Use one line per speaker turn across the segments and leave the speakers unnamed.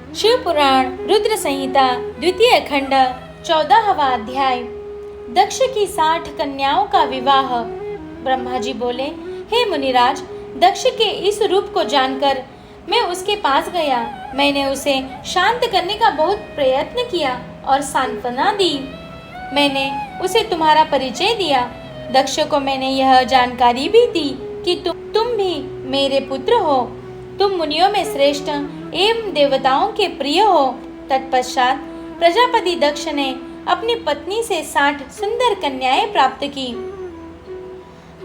शिव पुराण रुद्र संहिता द्वितीय खंड 14वां अध्याय। दक्ष की 60 कन्याओं का विवाह। ब्रह्मा जी बोले, हे मुनिराज, दक्ष के इस रूप को जानकर मैं उसके पास गया। मैंने उसे शांत करने का बहुत प्रयत्न किया और सांत्वना दी। मैंने उसे तुम्हारा परिचय दिया। दक्ष को मैंने यह जानकारी भी दी कि तुम भी मेरे पुत्र हो। तुम मुनियों में श्रेष्ठ एवं देवताओं के प्रिय हो। तत्पश्चात प्रजापति दक्ष ने अपनी पत्नी से 60 सुंदर कन्याएं प्राप्त की।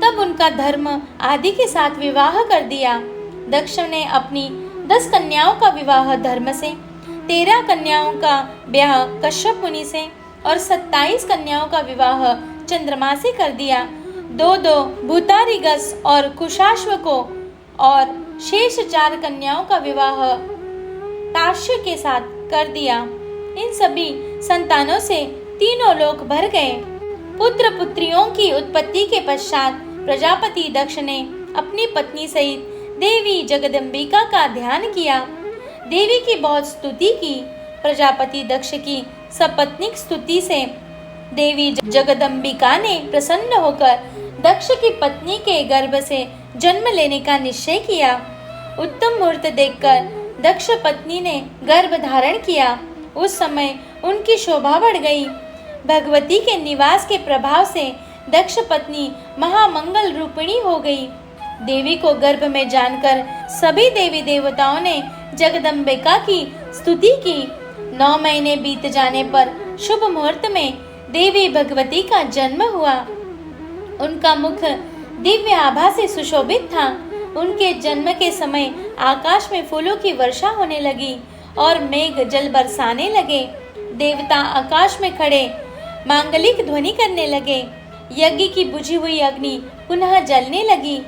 तब उनका धर्म आदि के साथ विवाह कर दिया। दक्ष ने अपनी 10 कन्याओं का विवाह धर्म से, 13 कन्याओं का ब्याह कश्यप मुनि से और 27 कन्याओं का विवाह चंद्रमा से कर दिया। 2 भूतारिगस और कुशाश्व को और शेष 4 कन्याओं का विवाह तार्क्ष्य के साथ कर दिया। इन सभी संतानों से तीनों लोक भर गए। पुत्र पुत्रियों की उत्पत्ति के पश्चात प्रजापति दक्ष ने अपनी पत्नी सहित देवी जगदम्बिका का ध्यान किया। देवी की बहुत स्तुति की। प्रजापति दक्ष की सपत्नीक स्तुति से देवी जगदम्बिका ने प्रसन्न होकर दक्ष की पत्नी के गर्भ से जन्म लेने का निश्चय किया। उत्तम मुहूर्त देखकर दक्ष पत्नी ने गर्भ धारण किया। उस समय उनकी शोभा बढ़ गई। भगवती के निवास के प्रभाव से दक्ष पत्नी महामंगल रूपिणी हो गई। देवी को गर्भ में जानकर सभी देवी देवताओं ने जगदम्बिका की स्तुति की। 9 महीने बीत जाने पर शुभ मुहूर्त में देवी भगवती का जन्म हुआ। उनका मुख दिव्य आभा से सुशोभित था। उनके जन्म के समय आकाश में फूलों की वर्षा होने लगी और मेघ जल बरसाने लगे। देवता आकाश में खड़े मांगलिक ध्वनि करने लगे। यज्ञ की बुझी हुई अग्नि पुनः जलने लगी।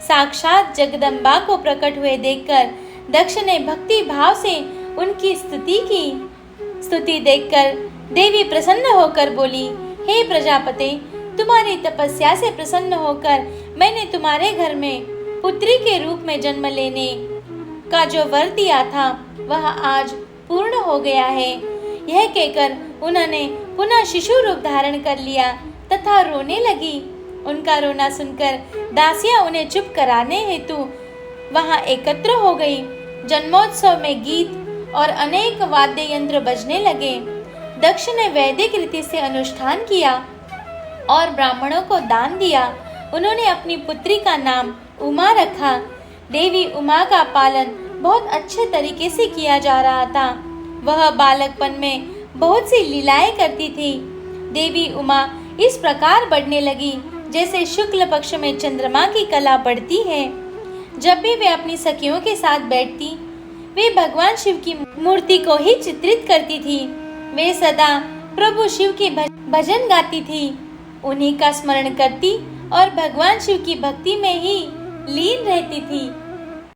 साक्षात जगदम्बा को प्रकट हुए देखकर दक्ष ने भक्ति भाव से उनकी स्तुति की। स्तुति देखकर देवी प्रसन्न होकर बोली, हे प्रजापते, तुम्हारी तपस्या से प्रसन्न होकर मैंने तुम्हारे घर में पुत्री के रूप में जन्म लेने का जो वर दिया था वह आज पूर्ण हो गया है। यह कहकर उन्होंने पुनः शिशु रूप धारण कर लिया तथा रोने लगी। उनका रोना सुनकर दासियां उन्हें चुप कराने हेतु वहां एकत्र हो गई। जन्मोत्सव में गीत और अनेक वाद्य यंत्र बजने लगे। दक्ष ने वैदिक रीति से अनुष्ठान किया और ब्राह्मणों को दान दिया। उन्होंने अपनी पुत्री का नाम उमा रखा। देवी उमा का पालन बहुत अच्छे तरीके से किया जा रहा था। वह बालकपन में बहुत सी लीलाएं करती थी। देवी उमा इस प्रकार बढ़ने लगी जैसे शुक्ल पक्ष में चंद्रमा की कला बढ़ती है। जब भी वे अपनी सखियों के साथ बैठती, वे भगवान शिव की मूर्ति को ही चित्रित करती थी। वे सदा प्रभु शिव के भजन गाती थी, उन्हीं का स्मरण करती और भगवान शिव की भक्ति में ही लीन रहती थी।